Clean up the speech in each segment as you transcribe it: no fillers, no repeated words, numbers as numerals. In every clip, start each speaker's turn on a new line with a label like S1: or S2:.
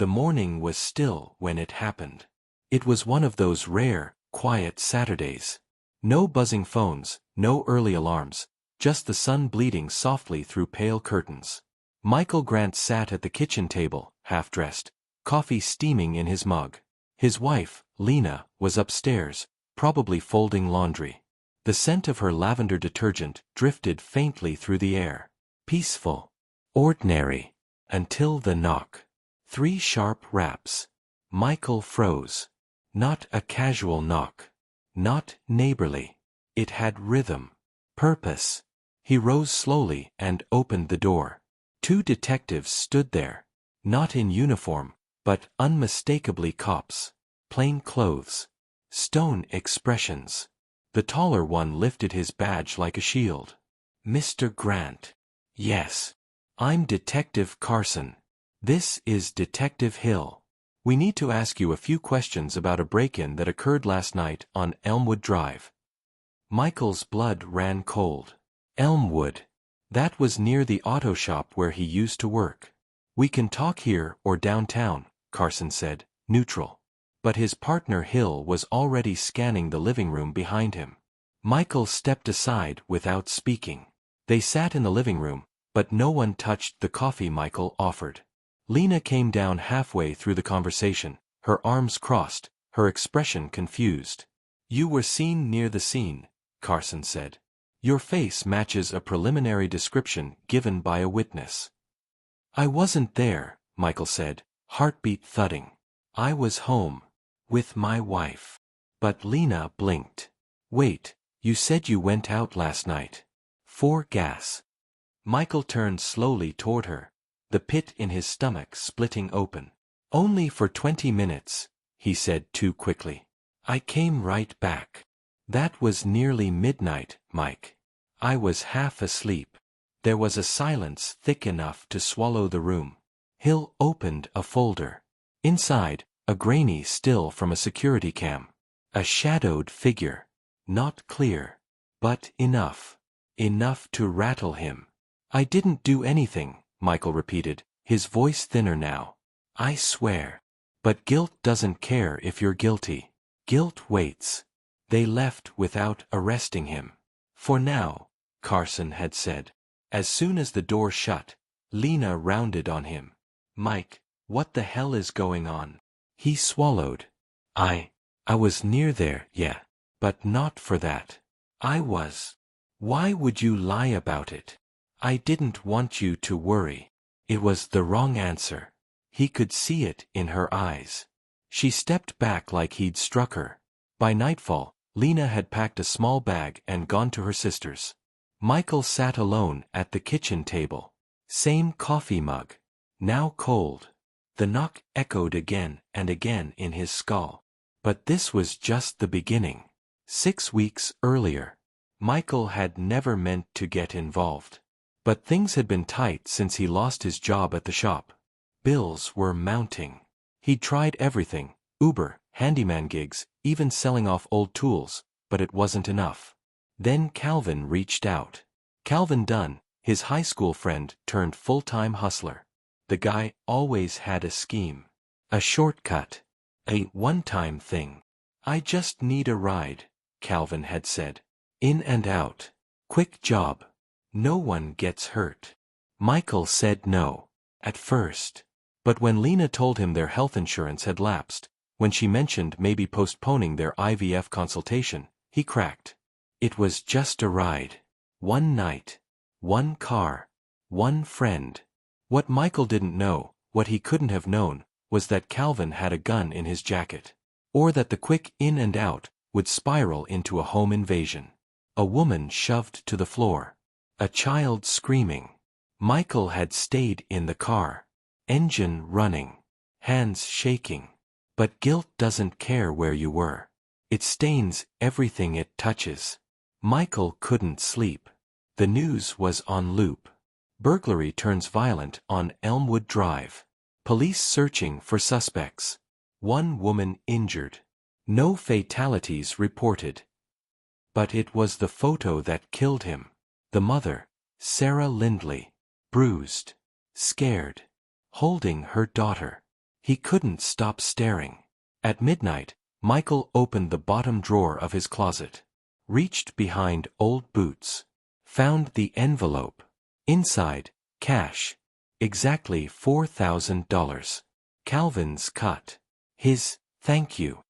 S1: The morning was still when it happened. It was one of those rare, quiet Saturdays. No buzzing phones, no early alarms, just the sun bleeding softly through pale curtains. Michael Grant sat at the kitchen table, half-dressed, coffee steaming in his mug. His wife, Lena, was upstairs, probably folding laundry. The scent of her lavender detergent drifted faintly through the air. Peaceful. Ordinary. Until the knock. 3 sharp raps. Michael froze. Not a casual knock. Not neighborly. It had rhythm. Purpose. He rose slowly and opened the door. 2 detectives stood there. Not in uniform, but unmistakably cops. Plain clothes. Stone expressions. The taller one lifted his badge like a shield. Mr. Grant. Yes. I'm Detective Carson. This is Detective Hill. We need to ask you a few questions about a break-in that occurred last night on Elmwood Drive. Michael's blood ran cold. Elmwood. That was near the auto shop where he used to work. We can talk here or downtown, Carson said, neutral. But his partner Hill was already scanning the living room behind him. Michael stepped aside without speaking. They sat in the living room, but no one touched the coffee Michael offered. Lena came down halfway through the conversation, her arms crossed, her expression confused. You were seen near the scene, Carson said. Your face matches a preliminary description given by a witness. I wasn't there, Michael said, heartbeat thudding. I was home. With my wife. But Lena blinked. Wait, you said you went out last night. For gas. Michael turned slowly toward her, the pit in his stomach splitting open. Only for 20 minutes, he said too quickly. I came right back. That was nearly midnight, Mike. I was half asleep. There was a silence thick enough to swallow the room. Hill opened a folder. Inside, a grainy still from a security cam. A shadowed figure. Not clear. But enough. Enough to rattle him. I didn't do anything, Michael repeated, his voice thinner now. I swear. But guilt doesn't care if you're guilty. Guilt waits. They left without arresting him. For now, Carson had said. As soon as the door shut, Lena rounded on him. Mike, what the hell is going on? He swallowed. I was near there, yeah. But not for that. I was. Why would you lie about it? I didn't want you to worry. It was the wrong answer. He could see it in her eyes. She stepped back like he'd struck her. By nightfall, Lena had packed a small bag and gone to her sister's. Michael sat alone at the kitchen table. Same coffee mug. Now cold. The knock echoed again and again in his skull. But this was just the beginning. 6 weeks earlier. Michael had never meant to get involved. But things had been tight since he lost his job at the shop. Bills were mounting. He'd tried everything, Uber, handyman gigs, even selling off old tools, but it wasn't enough. Then Calvin reached out. Calvin Dunn, his high school friend turned full-time hustler. The guy always had a scheme. A shortcut. A one-time thing. I just need a ride, Calvin had said. In and out. Quick job. No one gets hurt. Michael said no. At first. But when Lena told him their health insurance had lapsed, when she mentioned maybe postponing their IVF consultation, he cracked. It was just a ride. One night. One car. One friend. What Michael didn't know, what he couldn't have known, was that Calvin had a gun in his jacket. Or that the quick in and out would spiral into a home invasion. A woman shoved to the floor. A child screaming. Michael had stayed in the car. Engine running. Hands shaking. But guilt doesn't care where you were. It stains everything it touches. Michael couldn't sleep. The news was on loop. Burglary turns violent on Elmwood Drive. Police searching for suspects. 1 woman injured. No fatalities reported. But it was the photo that killed him. The mother, Sarah Lindley, bruised, scared, holding her daughter. He couldn't stop staring. At midnight, Michael opened the bottom drawer of his closet. Reached behind old boots. Found the envelope. Inside, cash. Exactly $4,000. Calvin's cut. His thank you.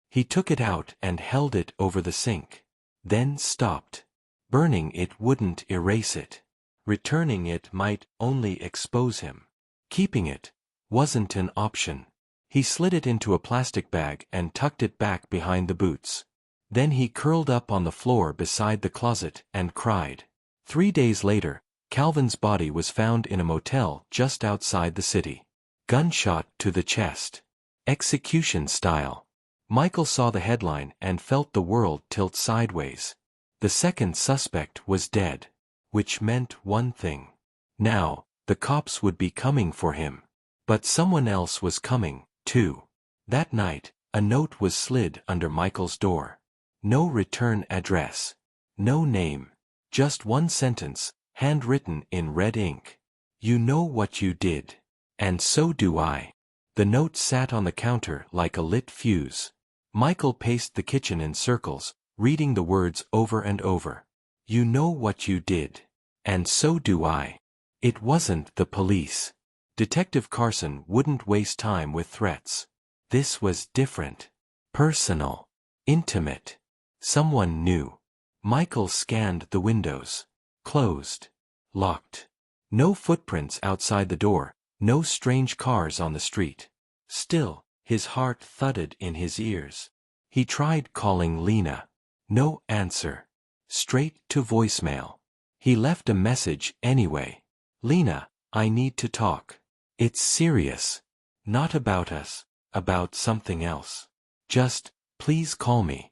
S1: He took it out and held it over the sink. Then stopped. Burning it wouldn't erase it. Returning it might only expose him. Keeping it wasn't an option. He slid it into a plastic bag and tucked it back behind the boots. Then he curled up on the floor beside the closet and cried. 3 days later, Calvin's body was found in a motel just outside the city. Gunshot to the chest. Execution style. Michael saw the headline and felt the world tilt sideways. The second suspect was dead. Which meant one thing. Now, the cops would be coming for him. But someone else was coming, too. That night, a note was slid under Michael's door. No return address. No name. Just one sentence, handwritten in red ink. You know what you did. And so do I. The note sat on the counter like a lit fuse. Michael paced the kitchen in circles, reading the words over and over. You know what you did. And so do I. It wasn't the police. Detective Carson wouldn't waste time with threats. This was different. Personal. Intimate. Someone knew. Michael scanned the windows. Closed. Locked. No footprints outside the door, no strange cars on the street. Still, his heart thudded in his ears. He tried calling Lena. No answer. Straight to voicemail. He left a message anyway. Lena, I need to talk. It's serious. Not about us, about something else. Just, please call me.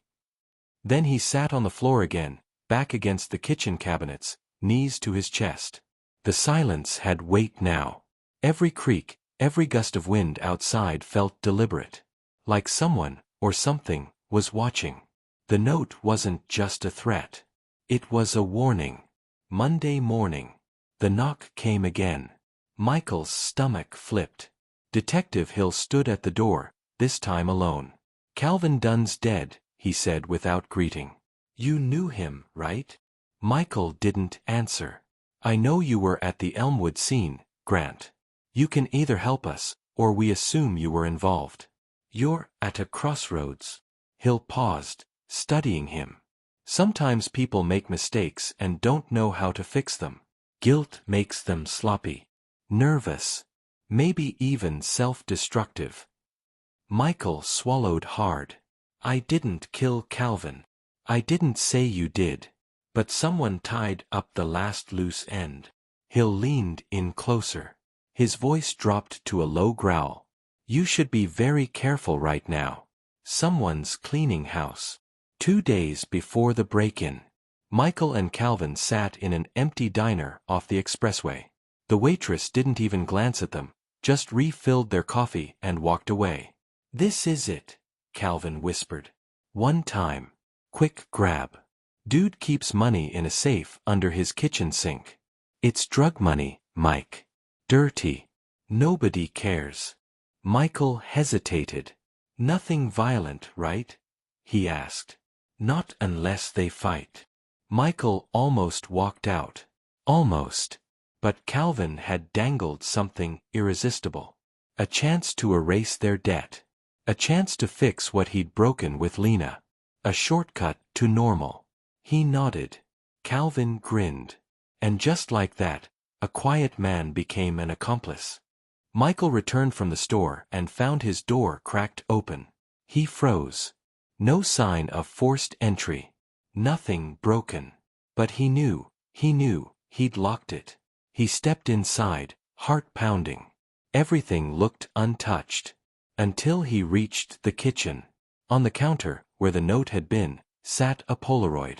S1: Then he sat on the floor again, back against the kitchen cabinets, knees to his chest. The silence had weight now. Every creak, every gust of wind outside felt deliberate. Like someone, or something, was watching. The note wasn't just a threat. It was a warning. Monday morning. The knock came again. Michael's stomach flipped. Detective Hill stood at the door, this time alone. Calvin Dunn's dead, he said without greeting. You knew him, right? Michael didn't answer. I know you were at the Elmwood scene, Grant. You can either help us, or we assume you were involved. You're at a crossroads. Hill paused, studying him. Sometimes people make mistakes and don't know how to fix them. Guilt makes them sloppy, nervous, maybe even self-destructive. Michael swallowed hard. I didn't kill Calvin. I didn't say you did. But someone tied up the last loose end. Hill leaned in closer. His voice dropped to a low growl. You should be very careful right now. Someone's cleaning house. 2 days before the break-in, Michael and Calvin sat in an empty diner off the expressway. The waitress didn't even glance at them, just refilled their coffee and walked away. This is it, Calvin whispered. One time. Quick grab. Dude keeps money in a safe under his kitchen sink. It's drug money, Mike. Dirty. Nobody cares. Michael hesitated. Nothing violent, right? He asked. Not unless they fight. Michael almost walked out. Almost. But Calvin had dangled something irresistible. A chance to erase their debt. A chance to fix what he'd broken with Lena. A shortcut to normal. He nodded. Calvin grinned. And just like that, a quiet man became an accomplice. Michael returned from the store and found his door cracked open. He froze. No sign of forced entry. Nothing broken. But he knew he'd locked it. He stepped inside, heart pounding. Everything looked untouched. Until he reached the kitchen. On the counter, where the note had been, sat a Polaroid.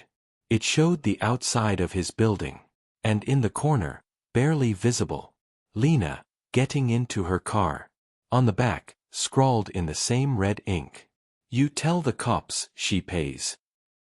S1: It showed the outside of his building. And in the corner, barely visible, Lena, getting into her car. On the back, scrawled in the same red ink. You tell the cops she pays.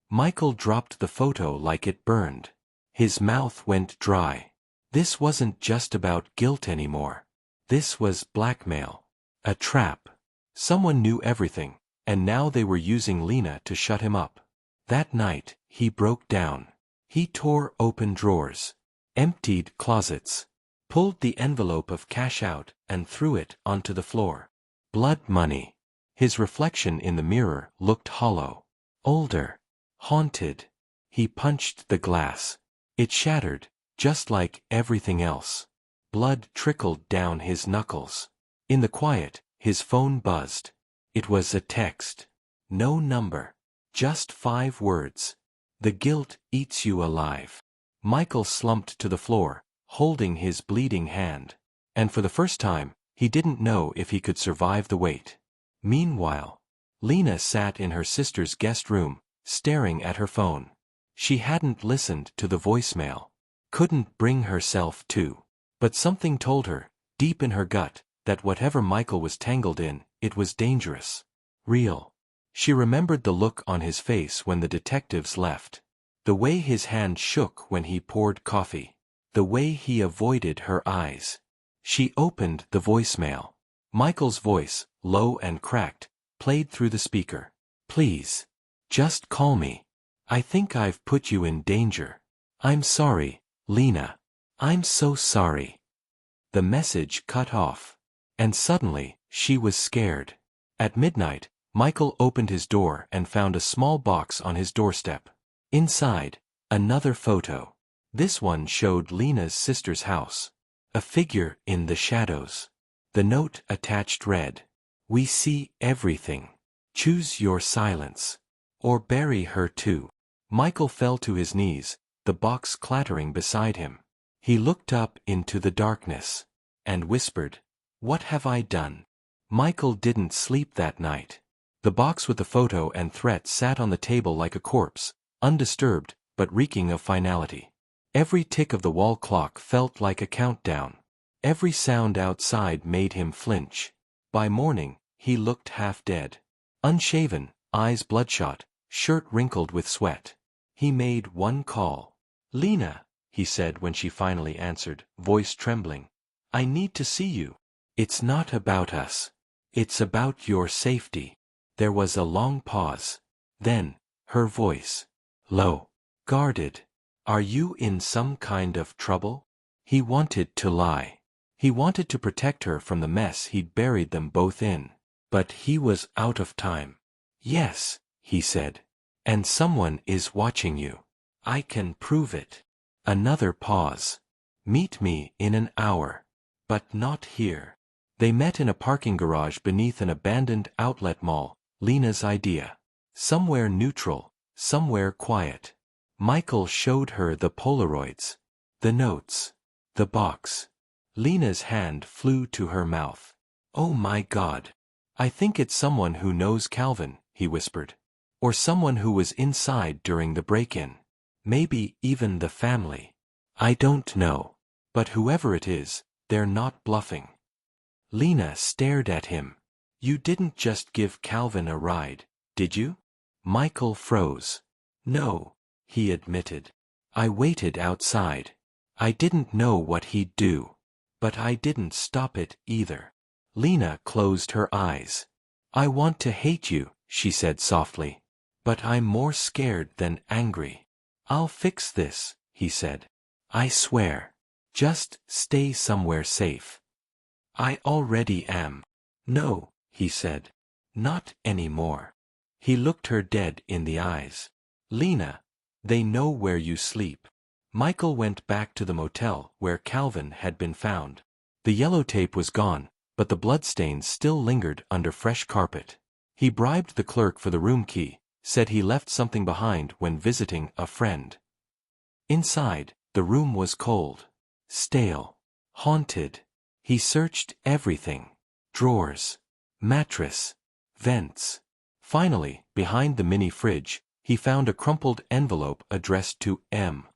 S1: Michael dropped the photo like it burned. His mouth went dry. This wasn't just about guilt anymore. This was blackmail. A trap. Someone knew everything, and now they were using Lena to shut him up. That night, he broke down. He tore open drawers, emptied closets, pulled the envelope of cash out and threw it onto the floor. Blood money. His reflection in the mirror looked hollow, older, haunted. He punched the glass. It shattered, just like everything else. Blood trickled down his knuckles. In the quiet, his phone buzzed. It was a text. No number. Just 5 words. The guilt eats you alive. Michael slumped to the floor, holding his bleeding hand. And for the first time, he didn't know if he could survive the weight. Meanwhile, Lena sat in her sister's guest room, staring at her phone. She hadn't listened to the voicemail. Couldn't bring herself to. But something told her, deep in her gut, that whatever Michael was tangled in, it was dangerous. Real. She remembered the look on his face when the detectives left. The way his hand shook when he poured coffee. The way he avoided her eyes. She opened the voicemail. Michael's voice, low and cracked, played through the speaker. Please. Just call me. I think I've put you in danger. I'm sorry, Lena. I'm so sorry. The message cut off. And suddenly, she was scared. At midnight, Michael opened his door and found a small box on his doorstep. Inside, another photo. This one showed Lena's sister's house. A figure in the shadows. The note attached read, "We see everything. Choose your silence. Or bury her too." Michael fell to his knees, the box clattering beside him. He looked up into the darkness. And whispered, "What have I done?" Michael didn't sleep that night. The box with the photo and threat sat on the table like a corpse, undisturbed, but reeking of finality. Every tick of the wall clock felt like a countdown. Every sound outside made him flinch. By morning, he looked half dead. Unshaven, eyes bloodshot, shirt wrinkled with sweat. He made one call. "Lena," he said when she finally answered, voice trembling. "I need to see you. It's not about us. It's about your safety." There was a long pause. Then, her voice. Low. Guarded. "Are you in some kind of trouble?" He wanted to lie. He wanted to protect her from the mess he'd buried them both in. But he was out of time. "Yes," he said. "And someone is watching you. I can prove it." Another pause. "Meet me in an hour. But not here." They met in a parking garage beneath an abandoned outlet mall, Lena's idea. Somewhere neutral, somewhere quiet. Michael showed her the Polaroids. The notes. The box. Lena's hand flew to her mouth. "Oh my God. I think it's someone who knows Calvin," he whispered. "Or someone who was inside during the break-in. Maybe even the family. I don't know. But whoever it is, they're not bluffing." Lena stared at him. "You didn't just give Calvin a ride, did you?" Michael froze. "No," he admitted. "I waited outside. I didn't know what he'd do. But I didn't stop it either." Lena closed her eyes. "I want to hate you," she said softly. "But I'm more scared than angry." "I'll fix this," he said. "I swear. Just stay somewhere safe." "I already am." "No," he said. "Not anymore." He looked her dead in the eyes. "Lena, they know where you sleep." Michael went back to the motel where Calvin had been found. The yellow tape was gone, but the bloodstains still lingered under fresh carpet. He bribed the clerk for the room key, said he left something behind when visiting a friend. Inside, the room was cold, stale, haunted. He searched everything. Drawers, mattress, vents. Finally, behind the mini fridge, he found a crumpled envelope addressed to M.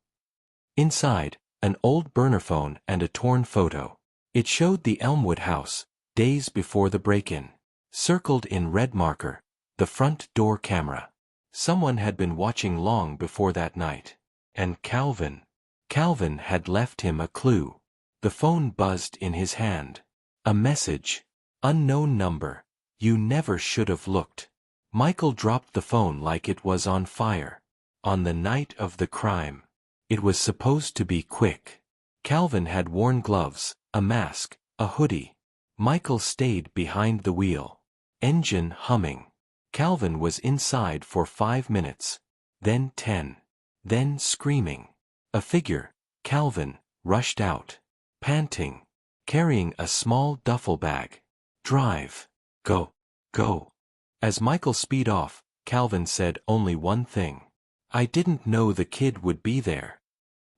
S1: Inside, an old burner phone and a torn photo. It showed the Elmwood house, days before the break-in. Circled in red marker, the front door camera. Someone had been watching long before that night. And Calvin. Calvin had left him a clue. The phone buzzed in his hand. A message. Unknown number. You never should have looked. Michael dropped the phone like it was on fire. On the night of the crime. It was supposed to be quick. Calvin had worn gloves, a mask, a hoodie. Michael stayed behind the wheel. Engine humming. Calvin was inside for 5 minutes. Then 10. Then screaming. A figure, Calvin, rushed out. Panting. Carrying a small duffel bag. Drive. Go. Go. As Michael sped off, Calvin said only one thing. I didn't know the kid would be there.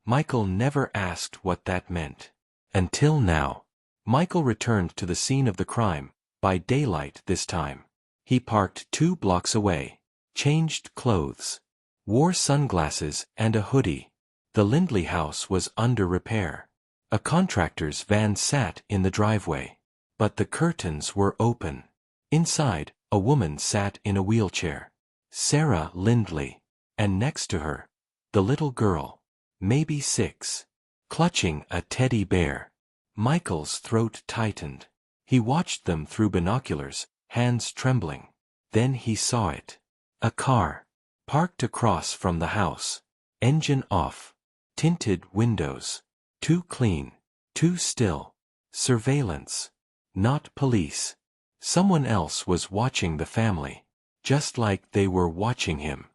S1: Michael never asked what that meant. Until now. Michael returned to the scene of the crime, by daylight this time. He parked 2 blocks away. Changed clothes. Wore sunglasses and a hoodie. The Lindley house was under repair. A contractor's van sat in the driveway. But the curtains were open. Inside, a woman sat in a wheelchair. Sarah Lindley. And next to her, the little girl, maybe 6, clutching a teddy bear. Michael's throat tightened. He watched them through binoculars, hands trembling. Then he saw it. A car. Parked across from the house. Engine off. Tinted windows. Too clean. Too still. Surveillance. Not police. Someone else was watching the family. Just like they were watching him.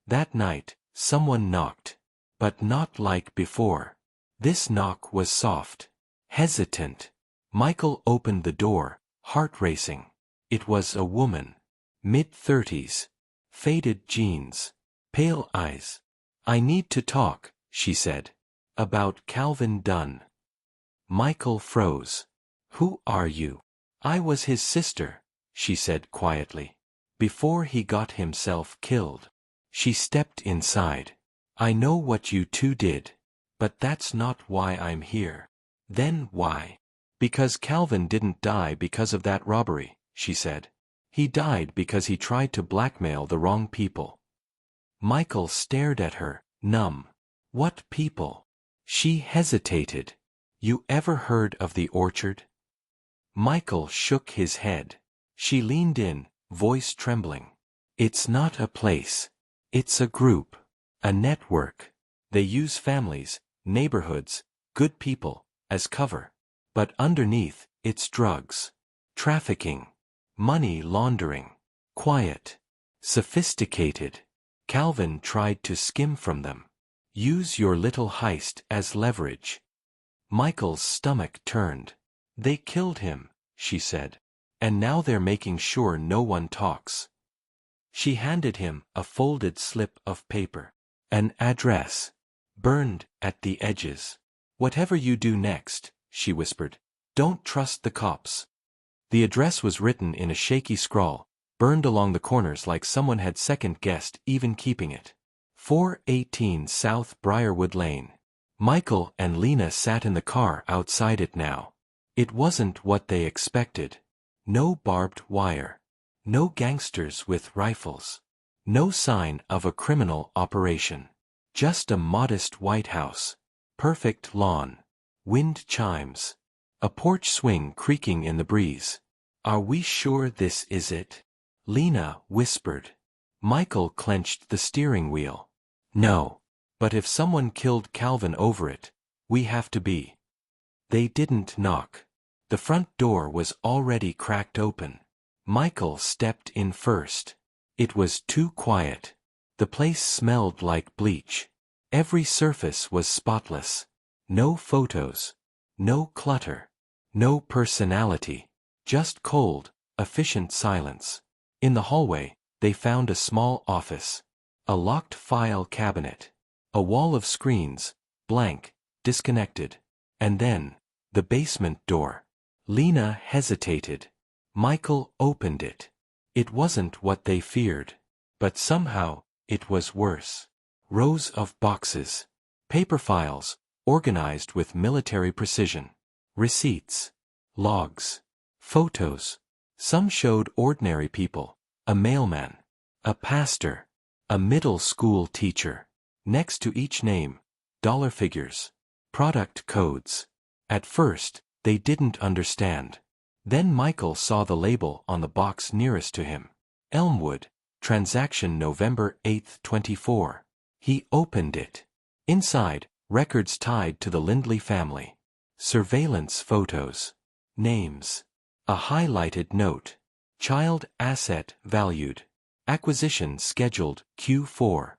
S1: That night, someone knocked. But not like before. This knock was soft. Hesitant. Michael opened the door, heart racing. It was a woman. Mid-30s. Faded jeans. Pale eyes. I need to talk, she said. About Calvin Dunn. Michael froze. Who are you? I was his sister, she said quietly. Before he got himself killed. She stepped inside. I know what you two did. But that's not why I'm here. Then why? Because Calvin didn't die because of that robbery, she said. He died because he tried to blackmail the wrong people. Michael stared at her, numb. What people? She hesitated. You ever heard of the Orchard? Michael shook his head. She leaned in, voice trembling. It's not a place. It's a group. A network. They use families, neighborhoods, good people, as cover. But underneath, it's drugs. Trafficking. Money laundering. Quiet. Sophisticated. Calvin tried to skim from them. Use your little heist as leverage. Michael's stomach turned. They killed him, she said. And now they're making sure no one talks. She handed him a folded slip of paper. An address. Burned at the edges. Whatever you do next, she whispered, don't trust the cops. The address was written in a shaky scrawl, burned along the corners like someone had second-guessed even keeping it. 418 South Briarwood Lane. Michael and Lena sat in the car outside it now. It wasn't what they expected. No barbed wire. No gangsters with rifles. No sign of a criminal operation. Just a modest white house. Perfect lawn. Wind chimes. A porch swing creaking in the breeze. Are we sure this is it? Lena whispered. Michael clenched the steering wheel. No. But if someone killed Calvin over it, we have to be. They didn't knock. The front door was already cracked open. Michael stepped in first. It was too quiet. The place smelled like bleach. Every surface was spotless. No photos. No clutter. No personality. Just cold, efficient silence. In the hallway, they found a small office. A locked file cabinet. A wall of screens, blank, disconnected. And then, the basement door. Lena hesitated. Michael opened it. It wasn't what they feared. But somehow, it was worse. Rows of boxes. Paper files, organized with military precision. Receipts. Logs. Photos. Some showed ordinary people. A mailman. A pastor. A middle school teacher. Next to each name, dollar figures. Product codes. At first, they didn't understand. Then Michael saw the label on the box nearest to him. Elmwood, transaction November 8, 24. He opened it. Inside, records tied to the Lindley family. Surveillance photos. Names. A highlighted note. Child asset valued. Acquisition scheduled Q4.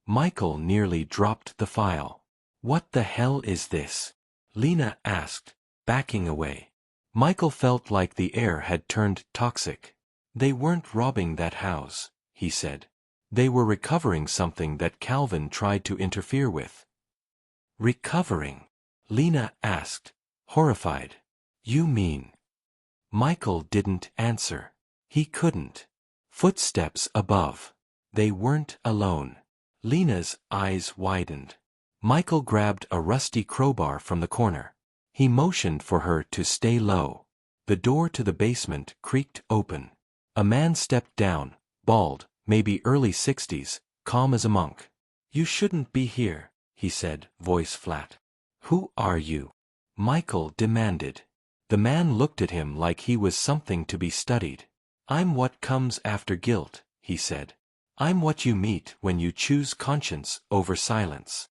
S1: Michael nearly dropped the file. What the hell is this? Lena asked, backing away. Michael felt like the air had turned toxic. They weren't robbing that house, he said. They were recovering something that Calvin tried to interfere with. Recovering? Lena asked, horrified. You mean? Michael didn't answer. He couldn't. Footsteps above. They weren't alone. Lena's eyes widened. Michael grabbed a rusty crowbar from the corner. He motioned for her to stay low. The door to the basement creaked open. A man stepped down, bald, maybe early 60s, calm as a monk. You shouldn't be here, he said, voice flat. Who are you? Michael demanded. The man looked at him like he was something to be studied. I'm what comes after guilt, he said. I'm what you meet when you choose conscience over silence.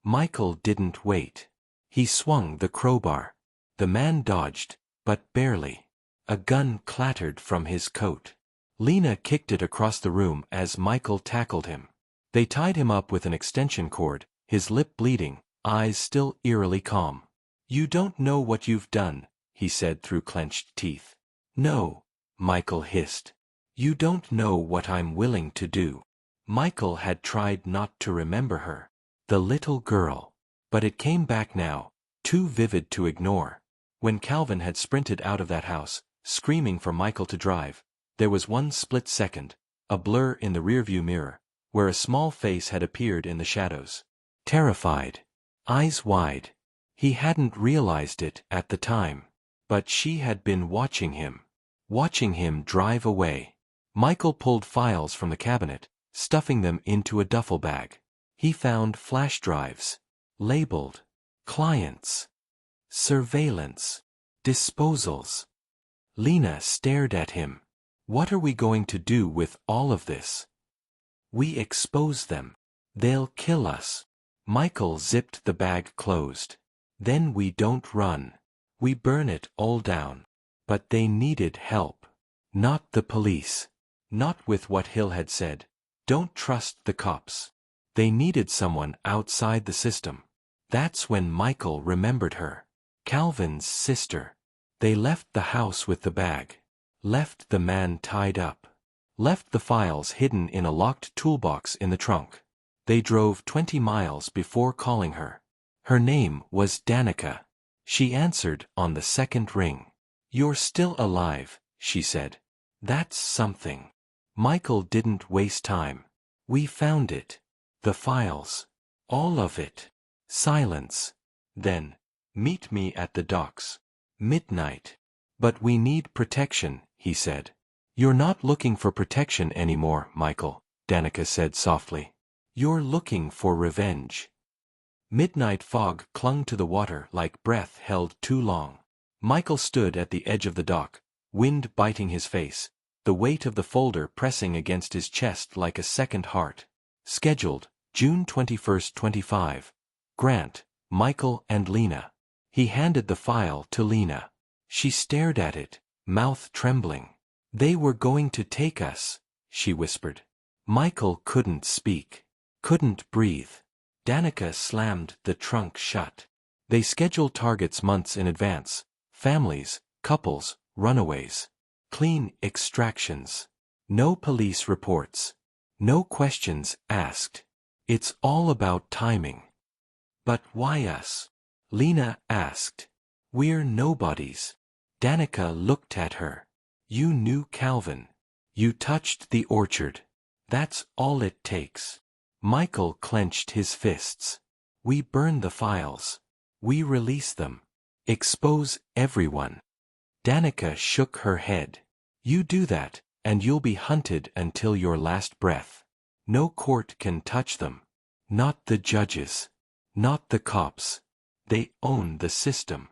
S1: Michael didn't wait. He swung the crowbar. The man dodged, but barely. A gun clattered from his coat. Lena kicked it across the room as Michael tackled him. They tied him up with an extension cord, his lip bleeding, eyes still eerily calm. You don't know what you've done, he said through clenched teeth. No, Michael hissed. You don't know what I'm willing to do. Michael had tried not to remember her. The little girl. But it came back now, too vivid to ignore. When Calvin had sprinted out of that house, screaming for Michael to drive, there was one split second, a blur in the rearview mirror, where a small face had appeared in the shadows. Terrified. Eyes wide. He hadn't realized it at the time. But she had been watching him. Watching him drive away. Michael pulled files from the cabinet, stuffing them into a duffel bag. He found flash drives. Labeled. Clients. Surveillance. Disposals. Lena stared at him. What are we going to do with all of this? We expose them. They'll kill us. Michael zipped the bag closed. Then we don't run. We burn it all down. But they needed help. Not the police. Not with what Hill had said. Don't trust the cops. They needed someone outside the system. That's when Michael remembered her. Calvin's sister. They left the house with the bag. Left the man tied up. Left the files hidden in a locked toolbox in the trunk. They drove 20 miles before calling her. Her name was Danica. She answered on the second ring. You're still alive, she said. That's something. Michael didn't waste time. We found it. The files. All of it. Silence. Then, meet me at the docks. Midnight. But we need protection, he said. You're not looking for protection anymore, Michael, Danica said softly. You're looking for revenge. Midnight fog clung to the water like breath held too long. Michael stood at the edge of the dock, wind biting his face, the weight of the folder pressing against his chest like a second heart. Scheduled, June 21, 25. Grant, Michael and Lena. He handed the file to Lena. She stared at it, mouth trembling. They were going to take us, she whispered. Michael couldn't speak. Couldn't breathe. Danica slammed the trunk shut. They scheduled targets months in advance. Families, couples, runaways. Clean extractions. No police reports. No questions asked. It's all about timing. But why us? Lena asked. We're nobodies. Danica looked at her. You knew Calvin. You touched the orchard. That's all it takes. Michael clenched his fists. We burn the files. We release them. Expose everyone. Danica shook her head. You do that, and you'll be hunted until your last breath. No court can touch them. Not the judges. Not the cops. They own the system.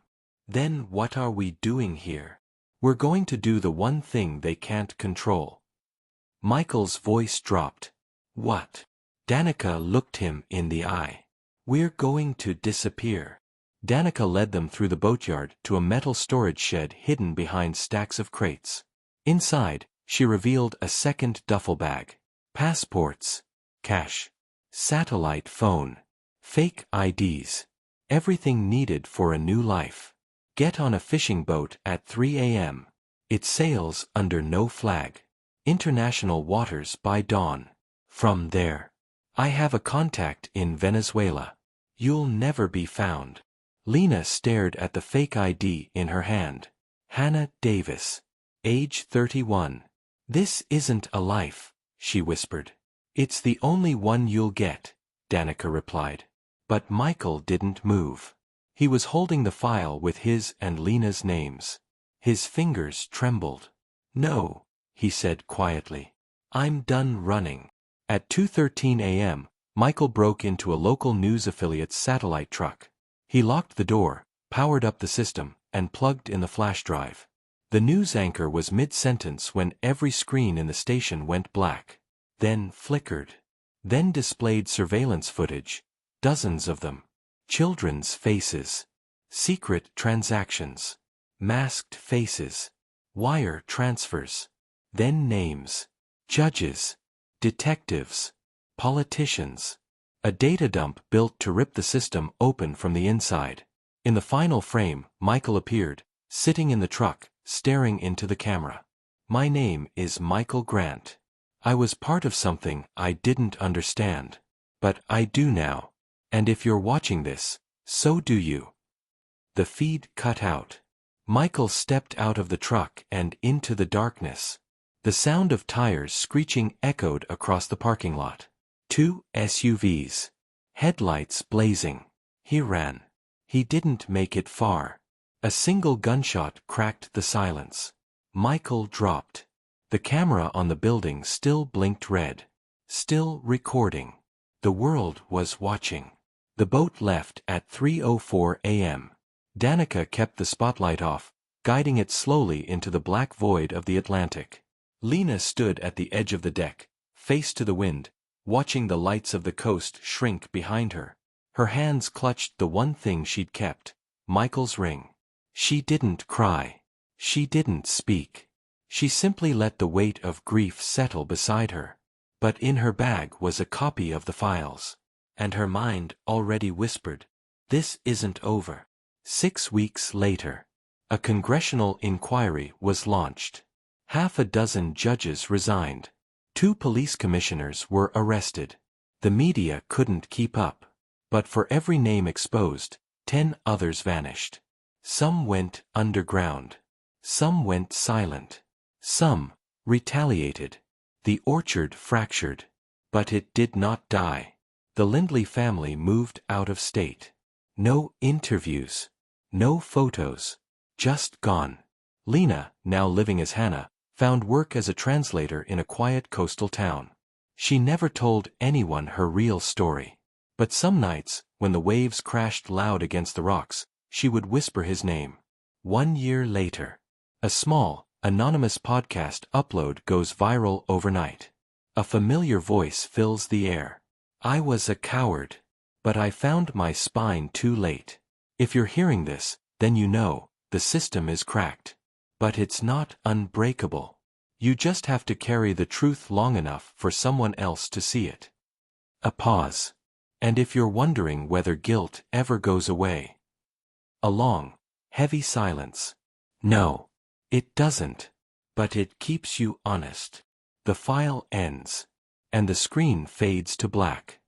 S1: Then what are we doing here? We're going to do the one thing they can't control. Michael's voice dropped. What? Danica looked him in the eye. We're going to disappear. Danica led them through the boatyard to a metal storage shed hidden behind stacks of crates. Inside, she revealed a second duffel bag. Passports, cash, satellite phone, fake IDs. Everything needed for a new life. Get on a fishing boat at 3 a.m. It sails under no flag. International waters by dawn. From there, I have a contact in Venezuela. You'll never be found. Lena stared at the fake ID in her hand. Hannah Davis. Age 31. This isn't a life, she whispered. It's the only one you'll get, Danica replied. But Michael didn't move. He was holding the file with his and Lena's names. His fingers trembled. No, he said quietly. I'm done running. At 2:13 a.m., Michael broke into a local news affiliate's satellite truck. He locked the door, powered up the system, and plugged in the flash drive. The news anchor was mid-sentence when every screen in the station went black. Then flickered. Then displayed surveillance footage. Dozens of them. Children's faces. Secret transactions. Masked faces. Wire transfers. Then names. Judges. Detectives. Politicians. A data dump built to rip the system open from the inside. In the final frame, Michael appeared, sitting in the truck, staring into the camera. My name is Michael Grant. I was part of something I didn't understand. But I do now. And if you're watching this, so do you. The feed cut out. Michael stepped out of the truck and into the darkness. The sound of tires screeching echoed across the parking lot. 2 SUVs. Headlights blazing. He ran. He didn't make it far. A single gunshot cracked the silence. Michael dropped. The camera on the building still blinked red. Still recording. The world was watching. The boat left at 3:04 a.m. Danica kept the spotlight off, guiding it slowly into the black void of the Atlantic. Lena stood at the edge of the deck, face to the wind, watching the lights of the coast shrink behind her. Her hands clutched the one thing she'd kept, Michael's ring. She didn't cry. She didn't speak. She simply let the weight of grief settle beside her. But in her bag was a copy of the files. And her mind already whispered, this isn't over. 6 weeks later, a congressional inquiry was launched. Half a dozen judges resigned. 2 police commissioners were arrested. The media couldn't keep up. But for every name exposed, 10 others vanished. Some went underground. Some went silent. Some retaliated. The orchard fractured. But it did not die. The Lindley family moved out of state. No interviews. No photos. Just gone. Lena, now living as Hannah, found work as a translator in a quiet coastal town. She never told anyone her real story. But some nights, when the waves crashed loud against the rocks, she would whisper his name. 1 year later, a small, anonymous podcast upload goes viral overnight. A familiar voice fills the air. I was a coward. But I found my spine too late. If you're hearing this, then you know, the system is cracked. But it's not unbreakable. You just have to carry the truth long enough for someone else to see it. A pause. And if you're wondering whether guilt ever goes away. A long, heavy silence. No, it doesn't. But it keeps you honest. The file ends. And the screen fades to black.